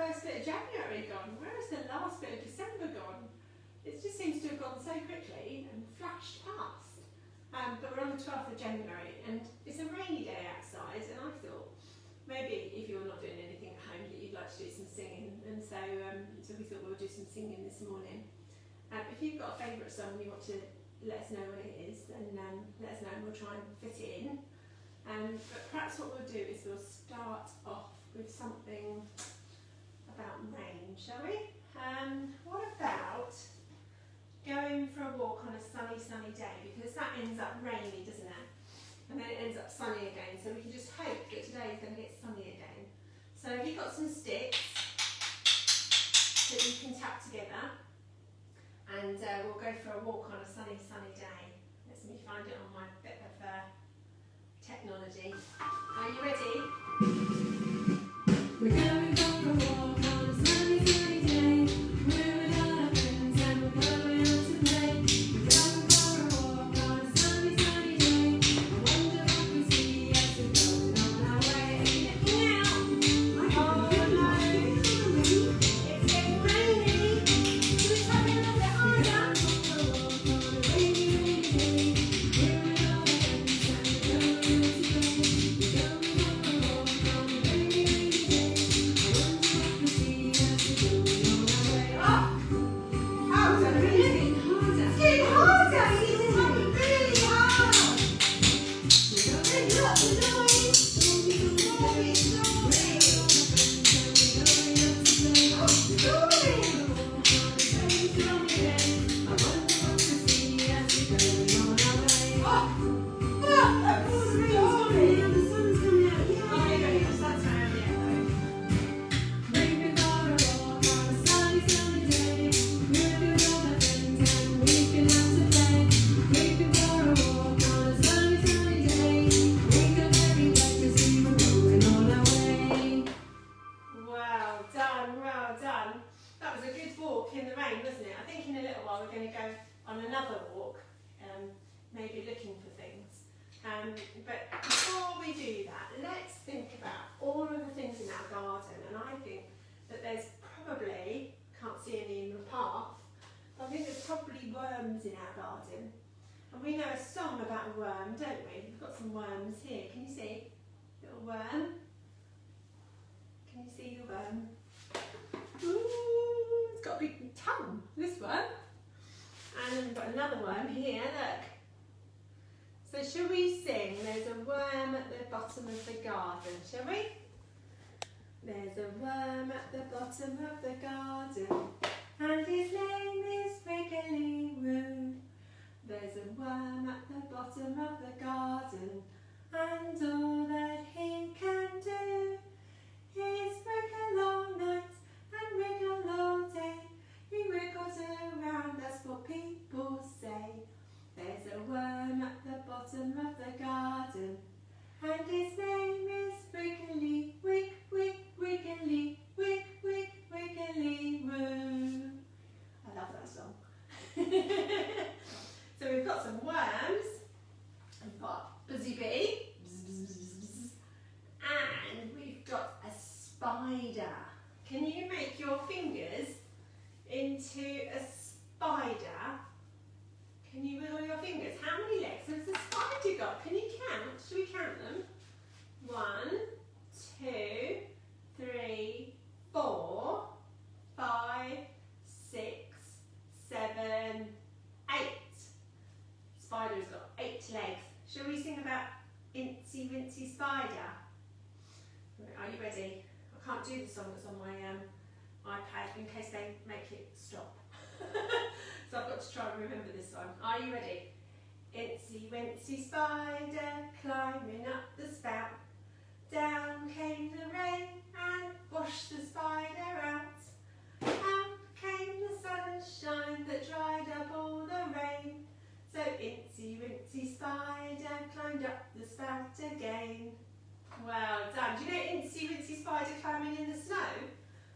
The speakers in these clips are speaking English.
first bit of January gone? Where has the last bit of December gone? It just seems to have gone so quickly and flashed past. But we're on the 12th of January and it's a rainy day outside, and I thought maybe if you're not doing anything at home that you'd like to do some singing, and so we thought we'll do some singing this morning. If you've got a favourite song you want to let us know what it is, then let us know and we'll try and fit it in. But perhaps what we'll do is we'll start off with something about rain, shall we? What about going for a walk on a sunny day, because that ends up rainy, doesn't it? And then it ends up sunny again, so we can just hope that today is going to get sunny again. So have you got some sticks that you can tap together, and we'll go for a walk on a sunny day. Let me find it on my bit of technology. Are you ready? We're going for a walk on a sunny day. We're with our friends and we're going out to play. We're going for a walk on a sunny day. I wonder what we see as we're going on our way. Now, oh no, it's getting rainy. So we try a little bit harder. For a walk on a rainy day. We're with our friends and we're going out to play. We're going for a walk on a rainy day. I wonder what we see as we're going on our way. Oh, it's getting harder. It's getting harder. It's getting really hard. Make lots of noise. Story. Well done. That was a good walk in the rain, wasn't it? I think in a little while we're going to go on another walk, maybe looking for things. But before we do that, let's think about all of the things in our garden. And I think that there's probably, can't see any in the path, I think there's probably worms in our garden. And we know a song about a worm, don't we? We've got some worms here. Can you see? Little worm. Can you see the worm? Ooh, it's got a big tongue, this worm. And then we've got another worm here, look. So shall we sing There's a Worm at the Bottom of the Garden, shall we? There's a worm at the bottom of the garden, and his name is Wiggly Woo. There's a worm at the bottom of the garden, and all that he can do is wiggle all night and wiggle all day. He wiggles around, that's what people say. There's a worm at the bottom of the garden, and his name is Wiggly, Wiggly, Wiggly Woo. I love that song. So we've got some worms, we've got Buzzy Bee, and we've got a spider. Can you make your fingers into a spider? Can you wiggle your fingers? How many legs has the spider got? Can you count? Should we count them? 1, 2, 3, 4, 5, 6, 7, 8. Spider's got 8 legs. Shall we sing about Incy Wincy Spider? Are you ready? I can't do the song that's on my iPad in case they make it stop. So I've got to try and remember this one. Are you ready? Incy Wincy Spider climbing up the spout. Down came the rain and washed the spider out. Out came the sunshine that dried up all the rain. So Incy Wincy Spider climbed up the spout again. Well done. Do you know Incy Wincy Spider climbing in the snow?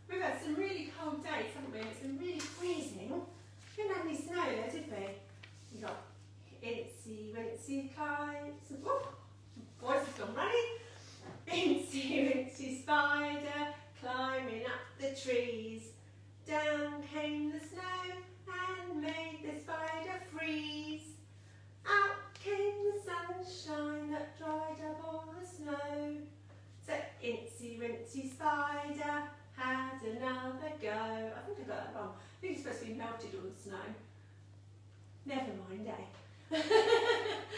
We've had some really cold days, haven't we? It's been really freezing. We didn't have any snow there, did we? We got Incy Wincy climbs. Oh, voice has gone running. Incy Wincy Spider climbing up the trees. Down came the snow and made the spider freeze. Out came the sunshine that dried up all the snow. So Incy Wincy Spider had another go. I think I got that wrong. I think it's supposed to be melted all the snow. Never mind, eh?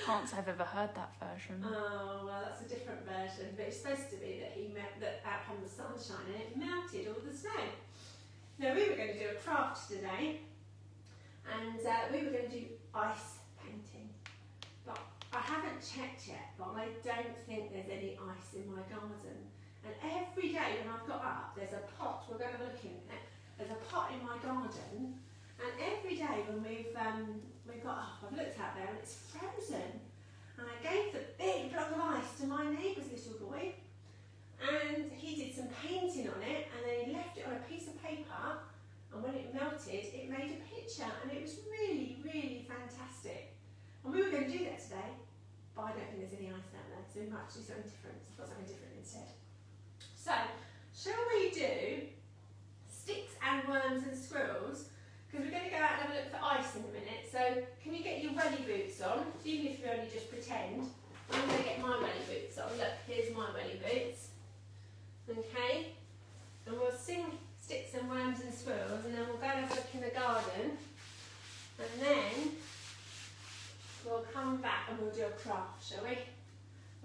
Can't say I've ever heard that version. Oh, well, that's a different version. But it's supposed to be that that out came the sunshine and it melted all the snow. Now, we were going to do a craft today. And we were going to do ice painting. But I haven't checked yet, but I don't think there's any ice in my garden. And every day when I've got up, there's a pot. We're going to look in it. There's a pot in my garden. And every day when we've got up, I've looked out there and it's frozen. And I gave the big block of ice to my neighbour's little boy, and he did some painting on it, and then he left it on a piece of paper, and when it melted, it made a picture, and it was really, really fantastic. And we were going to do that today, but I don't think there's any ice down there, so we might do something different. I've got something different instead. So, shall we do sticks and worms and squirrels? Because we're going to go out and have a look for ice in a minute. So can you get your welly boots on? Even if you only just pretend. I'm going to get my welly boots on. Look, here's my welly boots. Okay? And we'll sing sticks and worms and squirrels, and then we'll go and have a look in the garden. And then we'll come back and we'll do a craft, shall we?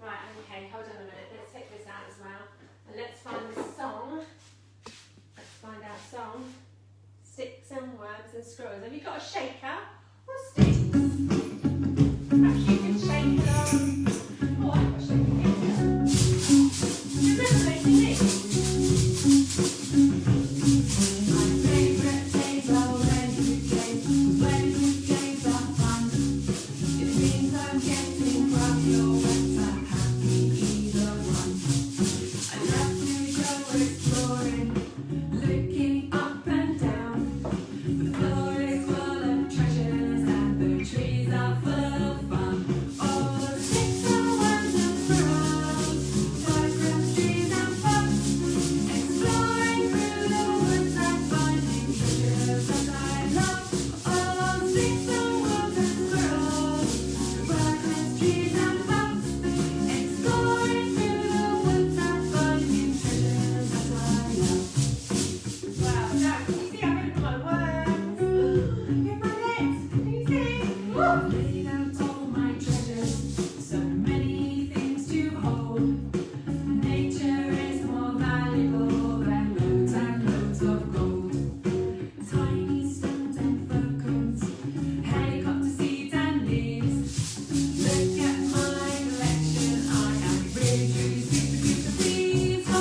Right, okay, hold on a minute. Let's take this out as well. And let's find the song. Let's find our song. Sticks and worms and squirrels. Have you got a shaker or sticks? Perhaps you can shake it on. Oh, I've got a shaker here. Do you remember making this? My favourite days are when good days are fun. It means I'm getting grubby or wet, I'm happy either one. I love to go exploring, looking up and down. The floor is full of treasures and the trees are full of fun. All the sticks and worms and squirrels, diagrams, trees and bugs, exploring through the woods and finding treasures that I love. All the sticks and worms and squirrels, diagrams, trees and bugs, exploring through the woods and finding treasures that I love. Wow, now can you see I've opened my worms? Here's my legs. Can you see? I've laid out all my treasures, so many things to hold. Nature is more valuable than loads and loads of gold. Tiny stones and fir cones, helicopter seeds and leaves. Look at my collection, I am really truly super pleased. Oh,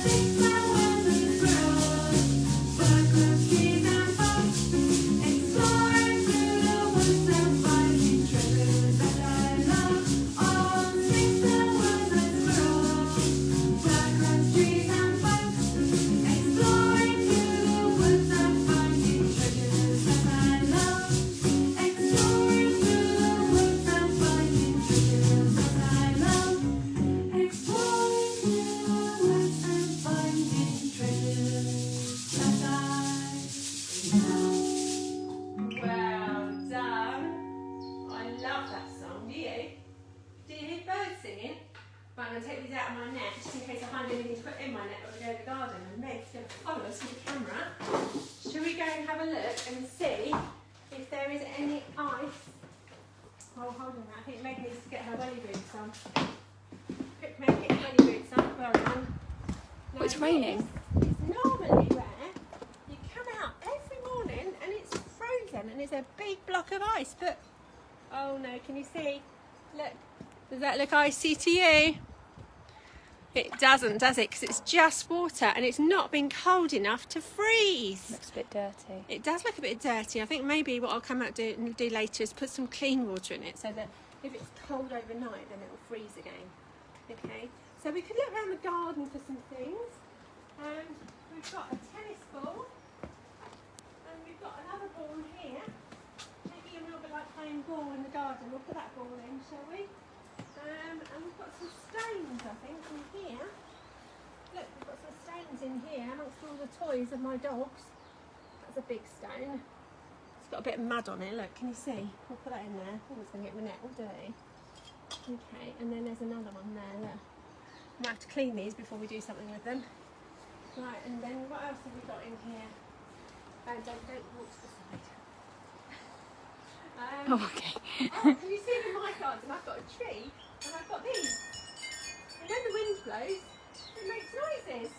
sticks and worms and squirrels, birds, trees and bugs, exploring through the woods and finding treasures that I love. Oh, sticks and worms and squirrels, birds, trees and bugs, exploring through the woods and finding treasures that I love. Exploring through the woods and finding treasures that I love. Exploring through the woods and finding treasures that I love. Well done. I love that song. Do you? Do you hear birds singing? Right, I'm going to take these out of my net just in case I find anything to put in my net when we go to the garden. And Meg's going to follow us with the camera. Shall we go and have a look and see if there is any ice? Oh, hold on. I think Meg needs to get her welly boots on. Quick, Meg, get your welly boots on. Well done. Oh, it's raining. It's normally where you come out every morning and it's frozen and it's a big block of ice. But, oh no, can you see? Look. Does that look icy to you? It doesn't, does it? Because it's just water and it's not been cold enough to freeze. Looks a bit dirty. It does look a bit dirty. I think maybe what I'll come out and do later is put some clean water in it so that if it's cold overnight then it will freeze again. Okay, so we could look around the garden for some things. We've got a tennis ball and we've got another ball here. Maybe a little bit like playing ball in the garden. We'll put that ball in, shall we? And we've got some stones, I think, in here. Look, we've got some stones in here amongst all the toys of my dogs. That's a big stone. It's got a bit of mud on it, look, can you see? We'll put that in there. Oh, it's going to get my net all dirty. Okay, and then there's another one there, look. Might have to clean these before we do something with them. Right, and then what else have we got in here? Don't walk to the side. Oh, okay. Oh, can you see in my garden I've got a tree and I've got these. And when the wind blows, it makes noises.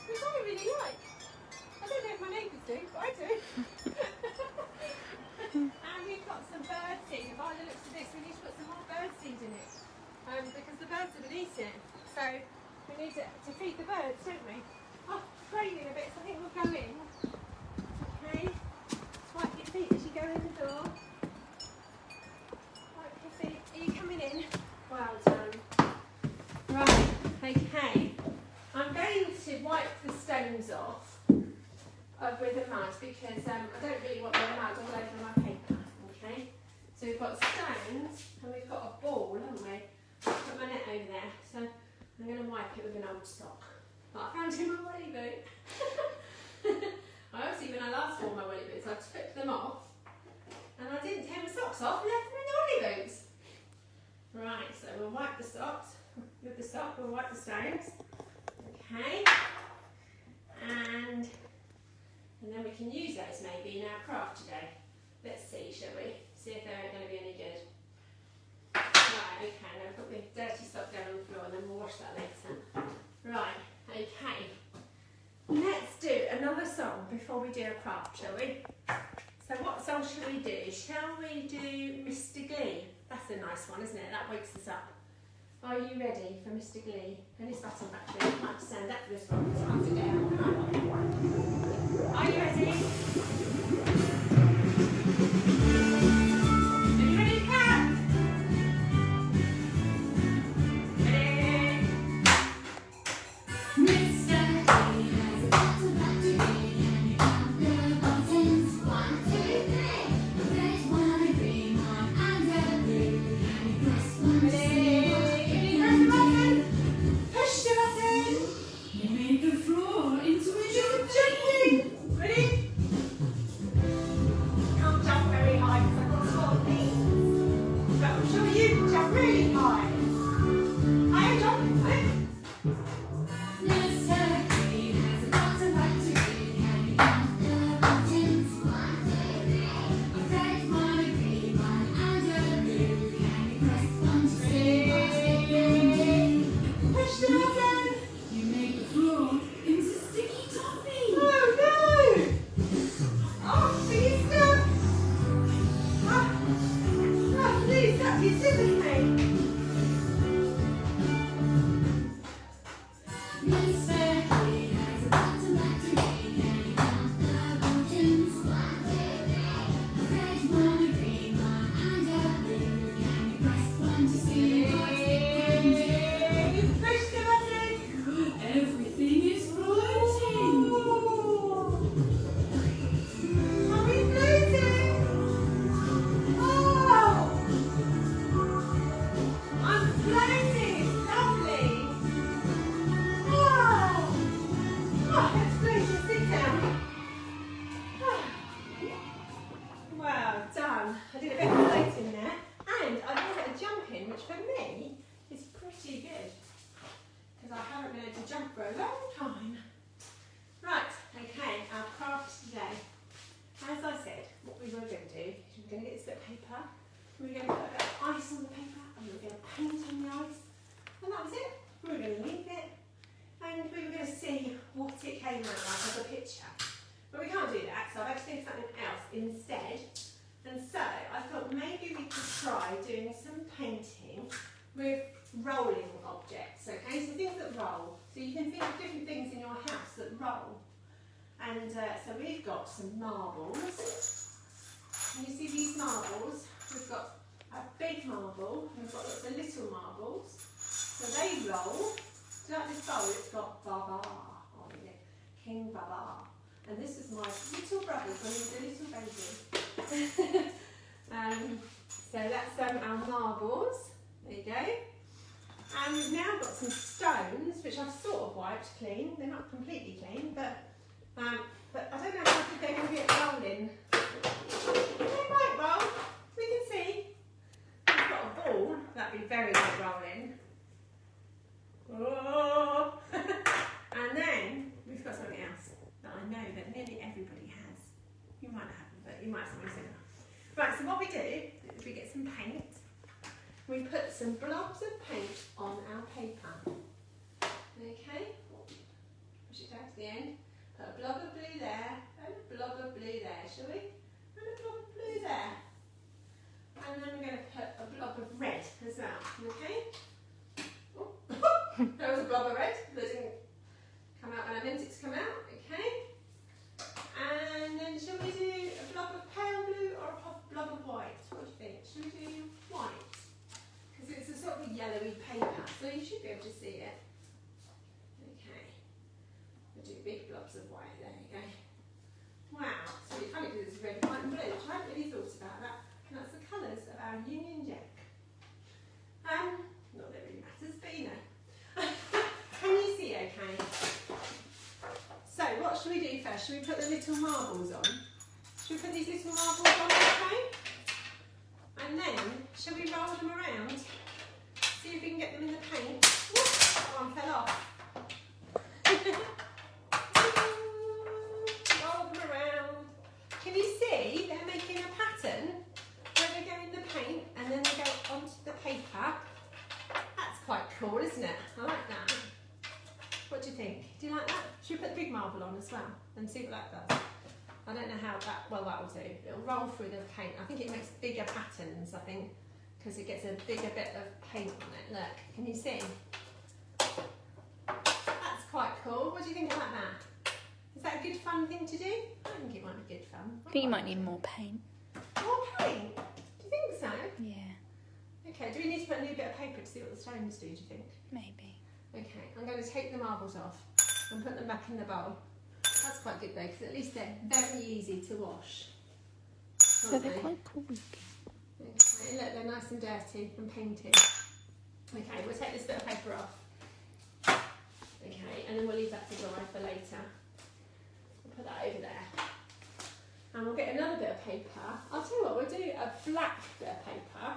Which I really like. I don't know if my neighbours do, but I do. And we've got some bird seed. By the looks of this, we need to put some more bird seed in it. Because the birds have been eating it. So we need to feed the birds, don't we? Oh, it's raining a bit, so I think we'll go in. Okay. Swipe your feet as you go in the door. Swipe your feet. Are you coming in? Well done. Right, okay. I'm going to wipe the stones off with the mud because I don't really want the mud all over my paper. Okay. So we've got stones and we've got a ball, haven't we? I'll put my net over there. So I'm going to wipe it with an old sock that I found in my welly boot. Obviously, when I last wore my welly boots, I took them off and I didn't take my socks off and left them in the welly boots. Right, so we'll wipe the socks. With the sock, we'll wipe the stones. Okay. And then we can use those maybe in our craft today. Let's see, shall we? See if they're going to be any good. Right, okay, now I've got the dirty sock down on the floor and then we'll wash that later. Right, okay. Let's do another song before we do a craft, shall we? So what song shall we do? Shall we do Mr. Glee? That's a nice one, isn't it? That wakes us up. Are you ready for Mr. Glee? And his button back there. You might have to stand up for this one, so I have to get out. Are you ready? Are you ready to clap? Ready? Mr. Glee has a button back to me, and you count the buttons. 1, 2, 3. There's one, a green one, and a blue. And you press 1 to see what push the button. You made the floor into a jumping. Ready? Can't jump very high because I've got small feet. But I'm sure you can jump really high. I am jumping, right? Mr. Glee has a button back to me. Can you count the buttons? 1, 2, 3. A red one, a green one, and a blue. Can you press 1 to see what's happening? Push the button! You make the floor into sticky toffee! Oh no! Oh, please stop! Please stop, you silly me! Mr. Glee has a button back to me. Can you count the buttons? 1, 2, 3. A red one, a green one, and a blue. Can you press 1 to see what's happening? Push the button! Everything is floating! Are we floating? Oh! I'm floating! It's lovely! Oh! Oh, let's float. Sit down. Well done. I did a bit of floating there. And I did a bit of jumping, which for me is pretty good. Because I haven't been able to jump for a long time. Right, okay, our craft today. As I said, what we were going to do is we're going to get this bit of paper, we were going to put a bit of ice on the paper, and we were going to paint on the ice, and that was it. We were going to leave it, and we were going to see what it came out like as a picture. But we can't do that, so I've had to do something else instead. And so I thought maybe we could try doing some painting with rolling objects, okay? So things that roll. So you can think of different things in your house that roll. And so we've got some marbles. Can you see these marbles? We've got a big marble, and we've got lots of little marbles. So they roll. So like this bowl, it's got Baba on it, King Baba. And this is my little brother when he was a little baby. So that's our marbles. There you go. And we've now got some stones, which I've sort of wiped clean. They're not completely clean, but I don't know how they're going to get rolling. They might roll. We can see. We've got a ball. That'd be very good rolling. Oh. And then we've got something else that I know that nearly everybody has. You might not have, but you might have something similar. Right, so what we do is we get some paint. We put some blobs of paint on our paper. Okay, push it down to the end. Put a blob of blue there, and a blob of blue there, shall we? And a blob of blue there. And then we're going to put a blob of red as well, okay? Oh. There was a blob of red that didn't come out when I meant it to come out, okay? And then shall we do a blob of pale blue or a blob of white? What do you think? Shall we do white? Because it's a sort of yellowy paper, so you should be able to see it. Okay. We'll do big blobs of white, there you go. Wow, it's really funny because it's red, white and blue, which I hadn't really thought about that. And that's the colours of our Union Jack. Not that it really matters, but you know. Can you see okay? So what should we do first? Should we put the little marbles on? Should we put these little marbles on, okay? And then, shall we roll them around? See if we can get them in the paint. Oh, one fell off. Roll them around. Can you see they're making a pattern where they go in the paint and then they go onto the paper? That's quite cool, isn't it? I like that. What do you think? Do you like that? Should we put the big marble on as well and see what that does? I don't know how that, well that will do. It'll roll through the paint. I think it makes bigger patterns, I think, because it gets a bigger bit of paint on it. Look, can you see? That's quite cool. What do you think about that? Is that a good fun thing to do? I think it might be good fun. I think you might need more paint. More paint? Do you think so? Yeah. Okay, do we need to put a new bit of paper to see what the stones do, do you think? Maybe. Okay, I'm going to take the marbles off and put them back in the bowl. That's quite good though, because at least they're very easy to wash. So they're quite cool looking. Okay, look, they're nice and dirty and painted. Okay, we'll take this bit of paper off. Okay, and then we'll leave that to dry for later. We'll put that over there. And we'll get another bit of paper. I'll tell you what, we'll do a black bit of paper.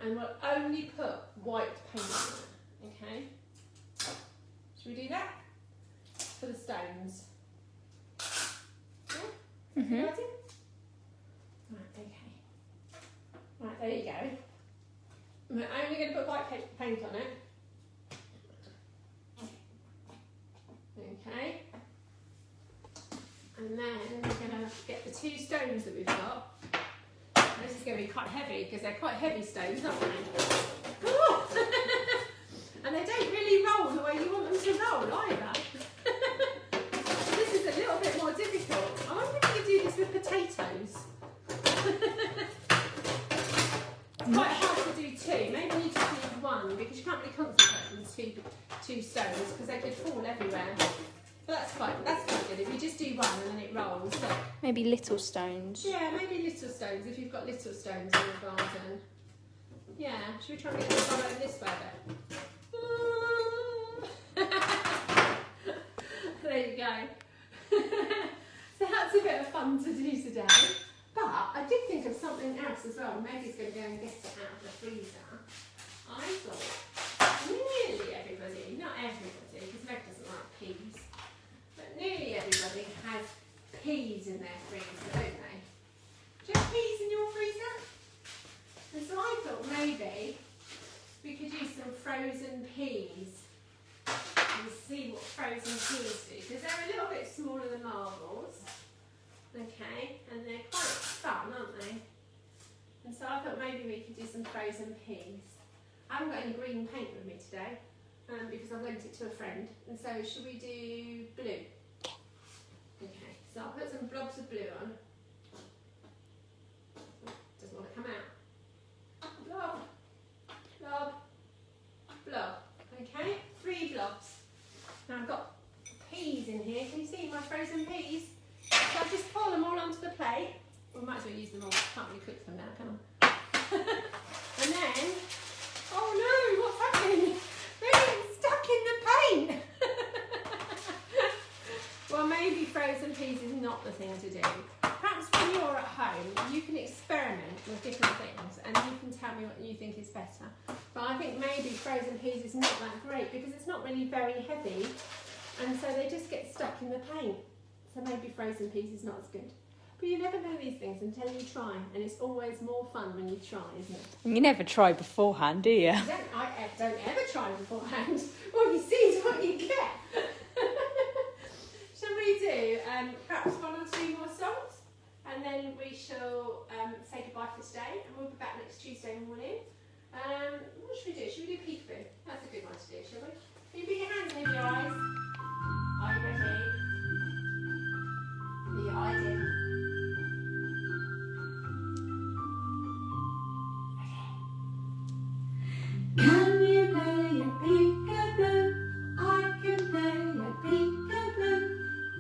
And we'll only put white paint on it. Okay? Should we do that? For the stones. Yeah? Mm-hmm. Ready? Right, okay. Right, there you go. We're only going to put white paint on it. Okay. And then we're going to get the two stones that we've got. This is going to be quite heavy because they're quite heavy stones, aren't they? And they don't really roll the way you want them to roll either. This is a little bit more difficult. I wonder if you could do this with potatoes. It's quite hard to do two. Maybe you just need one because you can't really concentrate on two stones because they could fall everywhere. But that's quite good. If you just do one and then it rolls. So. Maybe little stones. Yeah, maybe little stones if you've got little stones in your garden. Yeah, should we try and get the roll over this way then? There you go. So that's a bit of fun to do today. But I did think of something else as well. Maggie's going to go and get it out of the freezer. I thought nearly everybody, not everybody, because Meg doesn't like peas, but nearly everybody has peas in their freezer, don't they? Do you have peas in your freezer? And so I thought maybe we could use some frozen peas and see what frozen peas do, because they're a little bit smaller than marbles, okay, and they're quite fun, aren't they? And so I thought maybe we could do some frozen peas. I haven't got any green paint with me today because I lent it to a friend, and so should we do blue? Okay, so I'll put some blobs of blue on. Doesn't want to come out. Blob, blob, blob. Okay, 3 blobs. Now I've got peas in here. Can you see my frozen peas? So I'll just pour them all onto the plate. We might as well use them all. Can't really cook them now, can I? And then, oh no, what's happening? tell me what you think is better. But I think maybe frozen peas is not that great because it's not really very heavy, and so they just get stuck in the paint. So maybe frozen peas is not as good. But you never know these things until you try, and it's always more fun when you try, isn't it? You never try beforehand, do you? I don't ever try beforehand. What you see is what you get. Shall we do perhaps 1 or 2 more songs? And then we shall say goodbye for today, and we'll be back next Tuesday morning. What should we do? Should we do peekaboo? That's a good one to do, shall we? Can you put your hands over your eyes? Are you ready? Put your eyes in. Can you play a peekaboo? I can play a peekaboo.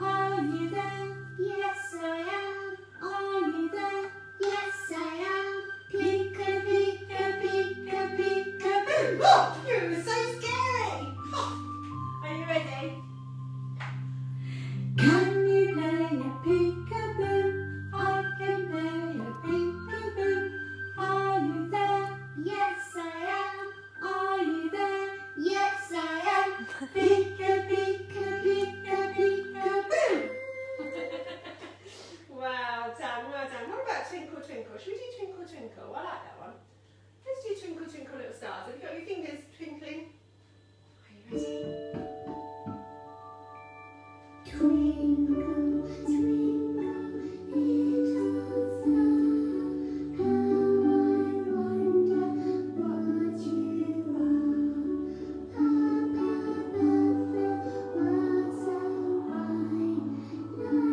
Are you there? Yes, I am. Are you there? Yes, I am. Peeka, peeka, peeka, peekaboo. Oh, you were so scary! Oh. Are you ready? Can you play a peekaboo? I can play a peekaboo. Are you there? Yes, I am. Are you there? Yes, I am. Peeka, peeka, peeka, peekaboo. Well done, well done. What about Twinkle Twinkle? Should we do Twinkle Twinkle? I like that one. Let's do Twinkle Twinkle Little Stars. Have you got your fingers twinkling? Are you ready? Twinkle, twinkle, little star, how I wonder what you are. Up above the world so bright, like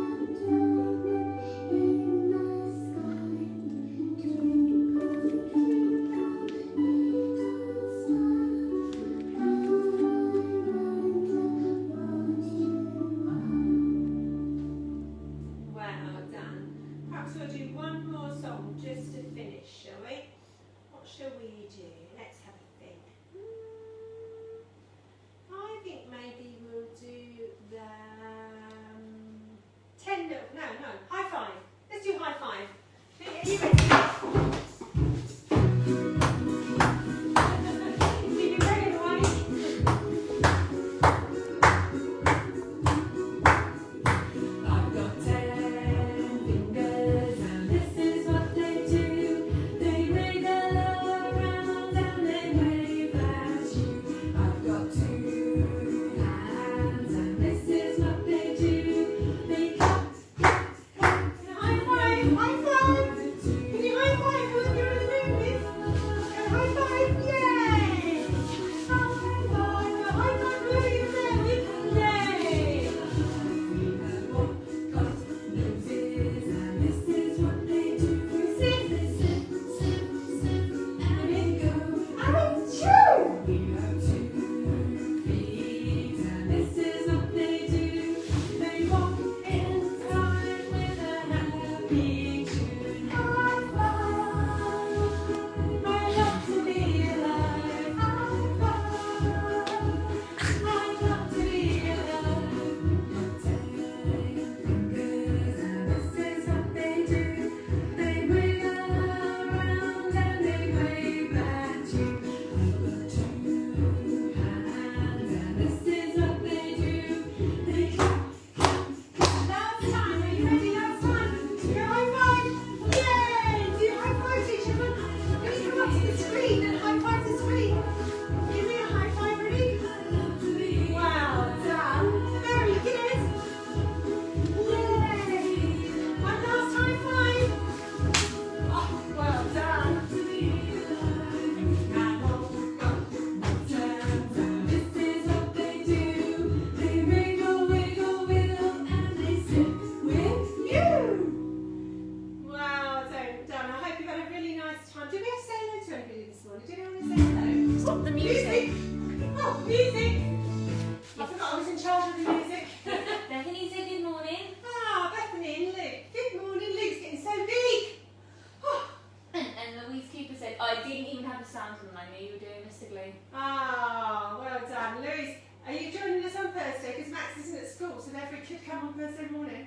a diamond in the sky. Twinkle, twinkle, little star, how I wonder what you Well done. Perhaps we'll do one more song just to finish, shall we? What shall we do? Let's have a think. I think maybe we'll do the 10 little, no, high five. Let's do high five. Are you ready? Keep it ready, boys. I've got 10 fingers and this is what they do. They wiggle around and they wave at you. I've got 2 hands and this is what they do. They clap, clap, clap. High five, high five. Can you high five whoever you're in the room with? Go high five, yay! High five whoever you're there with, yay! We have all got noses and this is what they do. Sip, sip, sip, sip, and it goes. Achoo! We have 2 feet and this is what they do. They walk in time with a happy tune. High five! I love to be alive. High five! I love to be alive. 10 fingers and this is what they do. They wiggle around and they wave at you. I've got 2 hands and this is what they do. They clap, clap, clap. Last time, are you ready? Last time. Go high five, yay! Do high five to each other. Can you come up to the screen and high five the screen? Give me a high five, ready? Well done. Very good. Yay! One last high five. Oh, well done. And all got no turns and this is what they do. They wiggle, wiggle, wiggle and they sit with you. Well done. I hope you've had a really nice time. Did we have to say hello to anybody this morning? Did anyone want to say hello? Stop the music. Oh, music! I forgot I was in charge of the music. Bethany said good morning. Ah, Bethany and Luke. Good morning. Luke's getting so big. Oh. And Louise Cooper said, I didn't even have the sound on. I knew you were doing Mr. Glee. Ah, well done. Louise, are you joining us on Thursday? Because Max isn't at school, so therefore he could come on Thursday morning.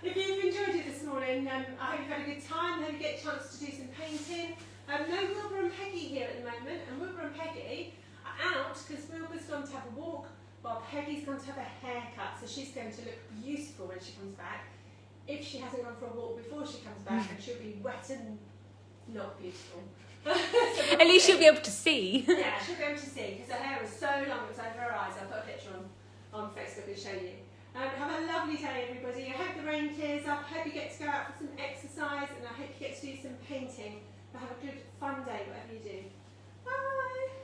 If you've enjoyed it this morning, I hope you've had a good time. I hope you get a chance to do some painting. No Wilbur and Peggy here at the moment, and Wilbur and Peggy are out because Wilbur's gone to have a walk while Peggy's gone to have a haircut, so she's going to look beautiful when she comes back. If she hasn't gone for a walk before she comes back, and she'll be wet and not beautiful. So At least she'll be able to see. Yeah, she'll be able to see because her hair was so long it was over her eyes. I'll put a picture on Facebook and show you. Have a lovely day, everybody. I hope the rain clears up. I hope you get to go out for some exercise, and I hope you get to do some painting. But have a good, fun day, whatever you do. Bye.